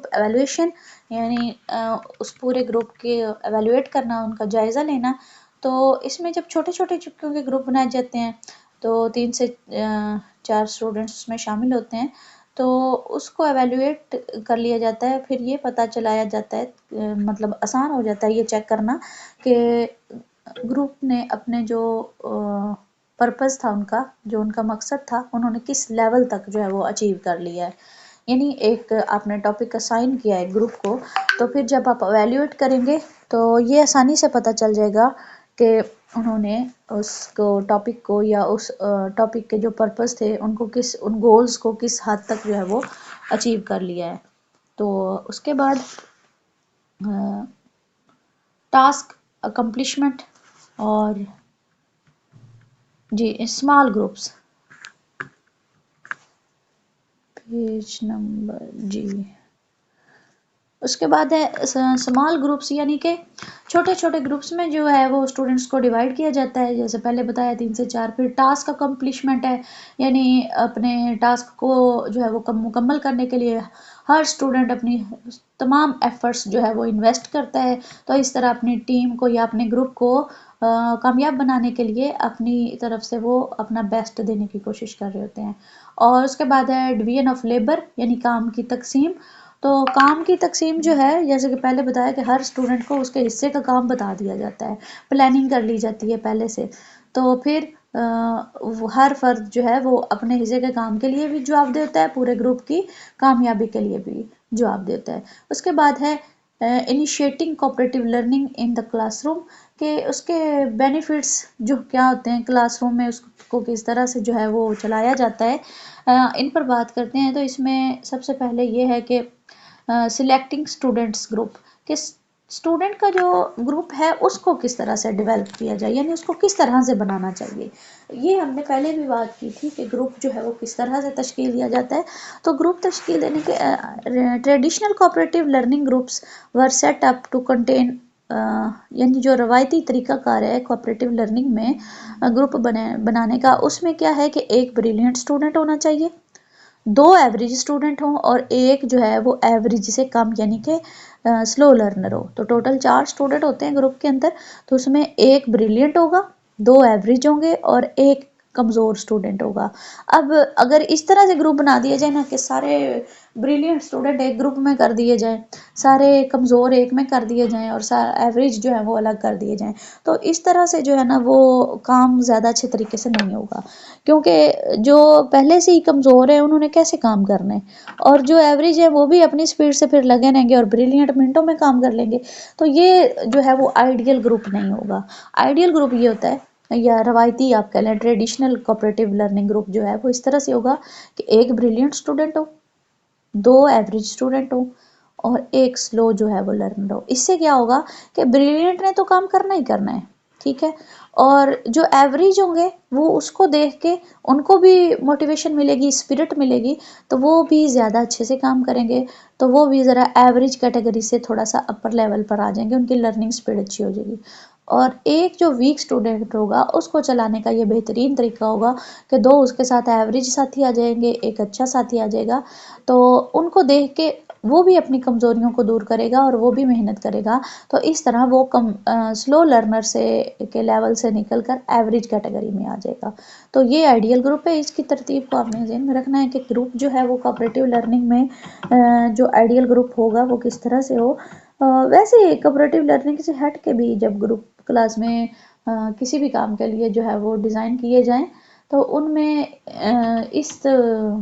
Evaluation یعنی اس پورے group کے ایویلویٹ کرنا، ان کا جائزہ لینا. تو اس میں جب چھوٹے چھوٹے کیونکہ گروپ بنائے جاتے ہیں تو 3 سے 4 اسٹوڈنٹس اس میں شامل ہوتے ہیں، تو اس کو ایویلویٹ کر لیا جاتا ہے. پھر یہ پتہ چلایا جاتا ہے، مطلب آسان ہو جاتا ہے یہ چیک کرنا کہ گروپ نے اپنے جو پرپز تھا ان کا مقصد تھا، انہوں نے کس لیول تک جو ہے وہ اچیو کر لیا ہے. یعنی ایک آپ نے ٹاپک اسائن کیا ہے گروپ کو، تو پھر جب آپ ایویلیویٹ کریں گے تو یہ آسانی سے پتہ چل جائے گا کہ انہوں نے اس کو ٹاپک کو یا اس ٹاپک کے جو پرپز تھے ان گولز کو کس حد تک جو ہے وہ اچیو کر لیا ہے. تو اس کے بعد ٹاسک اکمپلشمنٹ اور جی اسمال گروپس، پیج نمبر جی. اس کے بعد ہے اسمال گروپس، یعنی کہ چھوٹے چھوٹے گروپس میں جو ہے وہ اسٹوڈنٹس کو ڈیوائڈ کیا جاتا ہے، جیسے پہلے بتایا 3 سے 4. پھر ٹاسک اکمپلشمنٹ ہے، یعنی اپنے ٹاسک کو جو ہے وہ مکمل کرنے کے لیے ہر اسٹوڈنٹ اپنی تمام ایفرٹس جو ہے وہ انویسٹ کرتا ہے. تو اس طرح اپنی ٹیم کو یا اپنے گروپ کو کامیاب بنانے کے لیے اپنی طرف سے وہ اپنا بیسٹ دینے کی کوشش کر رہے ہوتے ہیں. اور اس کے بعد ہے ڈویژن آف لیبر، یعنی کام کی تقسیم. تو کام کی تقسیم جو ہے جیسے کہ پہلے بتایا کہ ہر اسٹوڈنٹ کو اس کے حصے کا کام بتا دیا جاتا ہے، پلاننگ کر لی جاتی ہے پہلے سے. تو پھر ہر فرد جو ہے وہ اپنے حصے کے کام کے لیے بھی جواب دیتا ہے، پورے گروپ کی کامیابی کے لیے بھی جواب دیتا ہے. اس کے بعد ہے initiating cooperative learning in the class room, کہ اس کے بینیفٹس جو کیا ہوتے ہیں کلاس روم میں، اس کو کس طرح سے جو ہے وہ چلایا جاتا ہے، ان پر بات کرتے ہیں. تو اس میں سب سے پہلے یہ ہے کہ سلیکٹنگ اسٹوڈنٹس گروپ، کہ اسٹوڈنٹ کا جو گروپ ہے اس کو کس طرح سے ڈیولپ کیا جائے، یعنی اس کو کس طرح سے بنانا چاہیے. یہ ہم نے پہلے بھی بات کی تھی کہ گروپ جو ہے وہ کس طرح سے تشکیل دیا جاتا ہے. تو گروپ تشکیل دینے کے traditional cooperative learning groups were set up to contain, یعنی جو روایتی طریقہ کار ہے کوآپریٹیو لرننگ میں گروپ بنانے کا، اس میں کیا ہے کہ ایک بریلینٹ اسٹوڈنٹ ہونا چاہیے، 2 ایوریج اسٹوڈنٹ ہوں اور ایک جو ہے وہ ایوریج سے کم یعنی کہ سلو لرنر ہو. تو ٹوٹل 4 اسٹوڈنٹ ہوتے ہیں گروپ کے اندر. تو اس میں ایک بریلینٹ ہوگا، 2 ایوریج ہوں گے اور ایک کمزور اسٹوڈنٹ ہوگا. اب اگر اس طرح سے گروپ بنا دیا جائے نا کہ سارے بریلینٹ اسٹوڈنٹ ایک گروپ میں کر دیے جائیں، سارے کمزور ایک میں کر دیے جائیں اور ایوریج جو ہے وہ الگ کر دیے جائیں، تو اس طرح سے جو ہے نا وہ کام زیادہ اچھے طریقے سے نہیں ہوگا، کیونکہ جو پہلے سے ہی کمزور ہے انہوں نے کیسے کام کرنا ہے، اور جو ایوریج ہے وہ بھی اپنی سپیڈ سے پھر لگے رہیں گے اور بریلینٹ منٹوں میں کام کر لیں گے. تو یہ جو ہے وہ آئیڈیل گروپ نہیں ہوگا. آئیڈیل گروپ یہ ہوتا ہے، یا روایتی آپ کہہ لیں ٹریڈیشنل کوآپریٹیو لرننگ گروپ جو ہے وہ اس طرح سے ہوگا کہ ایک بریلینٹ اسٹوڈنٹ ہو، 2 ایوریج اسٹوڈنٹ ہو اور ایک سلو جو ہے وہ لرنر ہو. اس سے کیا ہوگا کہ بریلینٹ نے تو کام کرنا ہی کرنا ہے، ٹھیک ہے، اور جو ایوریج ہوں گے وہ اس کو دیکھ کے ان کو بھی موٹیویشن ملے گی، اسپرٹ ملے گی، تو وہ بھی زیادہ اچھے سے کام کریں گے. تو وہ بھی ذرا ایوریج کیٹیگری سے تھوڑا سا اپر لیول پر آ جائیں گے، ان کی لرننگ اسپیڈ اچھی ہو جائے گی. اور ایک جو ویک اسٹوڈنٹ ہوگا اس کو چلانے کا یہ بہترین طریقہ ہوگا کہ 2 اس کے ساتھ ایوریج ساتھی آ جائیں گے، ایک اچھا ساتھی آ جائے گا. تو ان کو دیکھ کے وہ بھی اپنی کمزوریوں کو دور کرے گا اور وہ بھی محنت کرے گا. تو اس طرح وہ سلو لرنر سے کے لیول سے نکل کر ایوریج کیٹیگری میں آ جائے گا. تو یہ آئیڈیل گروپ ہے. اس کی ترتیب کو آپ نے ذہن میں رکھنا ہے کہ گروپ جو ہے وہ کوآپریٹیو لرننگ میں جو آئیڈیل گروپ ہوگا وہ کس طرح سے ہو. ویسے کوآپریٹیو لرننگ سے ہٹ کے بھی جب گروپ کلاس میں کسی بھی کام کے لیے جو ہے وہ ڈیزائن کیے جائیں تو ان میں اس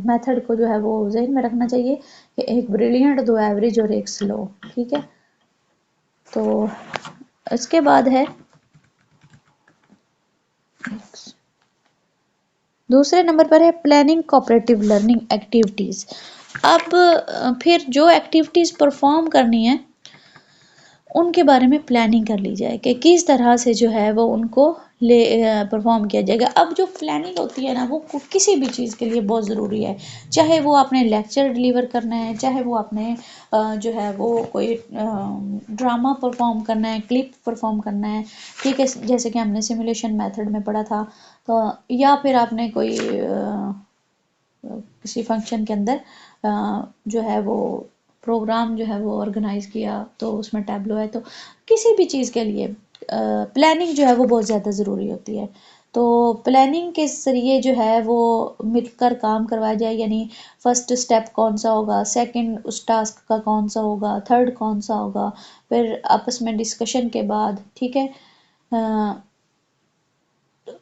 میتھڈ کو جو ہے وہ ذہن میں رکھنا چاہیے کہ ایک بریلینٹ، 2 ایوریج اور ایک سلو، ٹھیک ہے. تو اس کے بعد ہے دوسرے نمبر پر ہے پلاننگ کوآپریٹیو لرننگ ایکٹیویٹیز. اب پھر جو ایکٹیویٹیز پرفارم کرنی ہے ان کے بارے میں پلاننگ کر لی جائے کہ کس طرح سے جو ہے وہ ان کو پرفارم کیا جائے گا. اب جو پلاننگ ہوتی ہے نا وہ کسی بھی چیز کے لیے بہت ضروری ہے، چاہے وہ اپنے لیکچر ڈلیور کرنا ہے، چاہے وہ اپنے جو ہے وہ کوئی ڈرامہ پرفارم کرنا ہے، کلپ پرفارم کرنا ہے، ٹھیک ہے، جیسے کہ ہم نے سیمولیشن میتھڈ میں پڑھا تھا. تو یا پھر آپ نے کوئی کسی فنکشن کے اندر جو ہے وہ پروگرام جو ہے وہ آرگنائز کیا تو اس میں ٹیبلو ہے، تو کسی بھی چیز کے لیے پلاننگ جو ہے وہ بہت زیادہ ضروری ہوتی ہے. تو پلاننگ کے ذریعے جو ہے وہ مل کر کام کروایا جائے، یعنی فرسٹ سٹیپ کون سا ہوگا، سیکنڈ اس ٹاسک کا کون سا ہوگا، تھرڈ کون سا ہوگا، پھر آپس میں ڈسکشن کے بعد، ٹھیک ہے.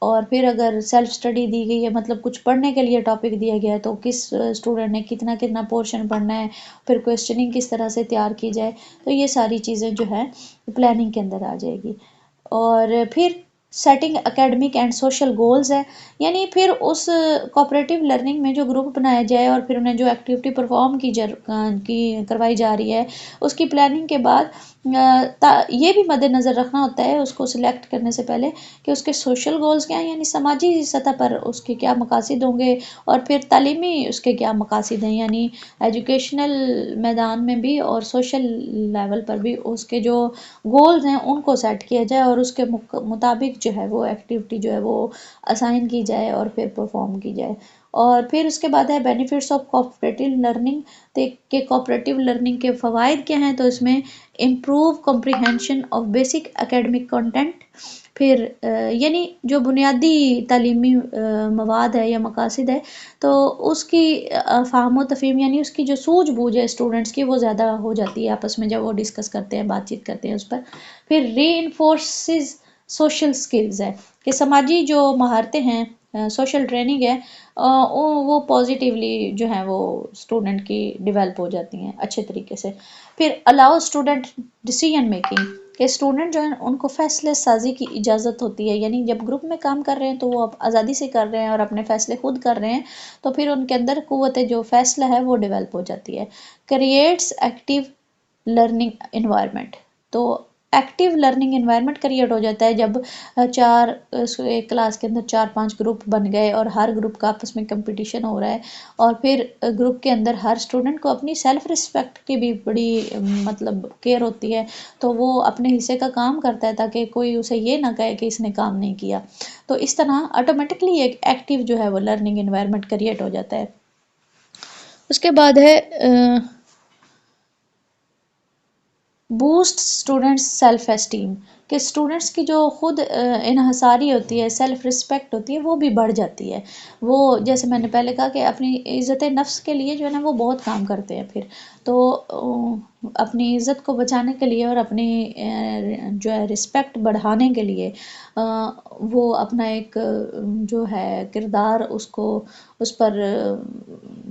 اور پھر اگر سیلف اسٹڈی دی گئی ہے، مطلب کچھ پڑھنے کے لیے ٹاپک دیا گیا ہے تو کس اسٹوڈنٹ نے کتنا کتنا پورشن پڑھنا ہے، پھر کویسچننگ کس طرح سے تیار کی جائے، تو یہ ساری چیزیں جو ہے پلاننگ کے اندر آ جائے گی. اور پھر setting academic and social goals ہے، یعنی پھر اس کوآپریٹیو لرننگ میں جو گروپ بنایا جائے اور پھر انہیں جو ایکٹیویٹی پرفارم کی کروائی جا رہی ہے، اس کی پلاننگ کے بعد یہ بھی مد نظر رکھنا ہوتا ہے اس کو سلیکٹ کرنے سے پہلے کہ اس کے سوشل گولز کیا ہیں، یعنی سماجی سطح پر اس کے کیا مقاصد ہوں گے، اور پھر تعلیمی اس کے کیا مقاصد ہیں، یعنی ایجوکیشنل میدان میں بھی اور سوشل لیول پر بھی اس کے جو گولز ہیں ان کو سیٹ کیا جائے اور اس کے مطابق جو ہے وہ ایکٹیویٹی جو ہے وہ اسائن کی جائے اور پھر پرفارم کی جائے. اور پھر اس کے بعد ہے بینیفٹس آف کوآپریٹیو لرننگ، کہ کوآپریٹیو لرننگ کے فوائد کیا ہیں. تو اس میں improve comprehension of basic academic content, پھر یعنی جو بنیادی تعلیمی مواد ہے یا مقاصد ہے تو اس کی فہم و تفہیم، یعنی اس کی جو سوجھ بوجھ ہے اسٹوڈنٹس کی وہ زیادہ ہو جاتی ہے آپس میں جب وہ ڈسکس کرتے ہیں، بات چیت کرتے ہیں اس پر. پھر ری انفورسز سوشل سکلز ہے، کہ سماجی جو مہارتیں ہیں، سوشل ٹریننگ ہے، وہ پازیٹیولی جو ہیں وہ اسٹوڈنٹ کی ڈیولپ ہو جاتی ہیں اچھے طریقے سے. پھر الاؤ اسٹوڈنٹ ڈیسیژن میکنگ، کہ اسٹوڈنٹ جو ہیں ان کو فیصلے سازی کی اجازت ہوتی ہے، یعنی جب گروپ میں کام کر رہے ہیں تو وہ آزادی سے کر رہے ہیں اور اپنے فیصلے خود کر رہے ہیں، تو پھر ان کے اندر قوت جو فیصلہ ہے وہ ڈیولپ ہو جاتی ہے. کریٹس ایکٹیو لرننگ انوائرمنٹ، تو ایکٹیو لرننگ انوائرمنٹ کریٹ ہو جاتا ہے جب ایک کلاس کے اندر 4-5 گروپ بن گئے اور ہر گروپ کا آپس میں کمپٹیشن ہو رہا ہے، اور پھر گروپ کے اندر ہر اسٹوڈنٹ کو اپنی سیلف رسپیکٹ کی بھی بڑی مطلب کیئر ہوتی ہے، تو وہ اپنے حصے کا کام کرتا ہے تاکہ کوئی اسے یہ نہ کہے کہ اس نے کام نہیں کیا. تو اس طرح آٹومیٹکلی ایک ایکٹیو جو ہے وہ لرننگ انوائرمنٹ کریٹ ہو جاتا ہے. اس کے بعد ہے بوسٹ اسٹوڈنٹس سیلف اسٹیم، کہ اسٹوڈنٹس کی جو خود انحصاری ہوتی ہے، سیلف رسپیکٹ ہوتی ہے، وہ بھی بڑھ جاتی ہے. وہ جیسے میں نے پہلے کہا کہ اپنی عزت نفس کے لیے جو ہے نا وہ بہت کام کرتے ہیں پھر تو اپنی عزت کو بچانے کے لیے اور اپنی جو ہے رسپیکٹ بڑھانے کے لیے وہ اپنا ایک جو ہے کردار اس پر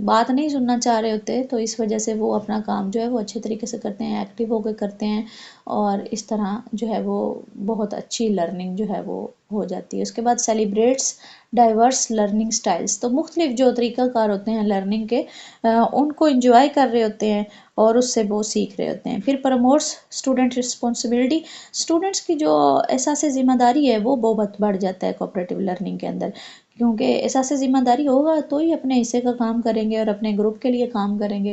بات نہیں سننا چاہ رہے ہوتے، تو اس وجہ سے وہ اپنا کام جو ہے وہ اچھے طریقے سے کرتے ہیں، ایکٹیو ہو کے کرتے ہیں، اور اس طرح جو ہے وہ بہت اچھی لرننگ جو ہے وہ ہو جاتی ہے. اس کے بعد سیلیبریٹس ڈائیورس لرننگ سٹائلز، تو مختلف جو طریقہ کار ہوتے ہیں لرننگ کے ان کو انجوائے کر رہے ہوتے ہیں اور اس سے وہ سیکھ رہے ہوتے ہیں. پھر پروموٹس اسٹوڈنٹ رسپانسبلٹی، اسٹوڈنٹس کی جو احساس ذمہ داری ہے وہ بہت بڑھ جاتا ہے کوآپریٹیو لرننگ کے اندر، کیونکہ احساس ذمہ داری ہوگا تو ہی اپنے حصے کا کام کریں گے اور اپنے گروپ کے لیے کام کریں گے.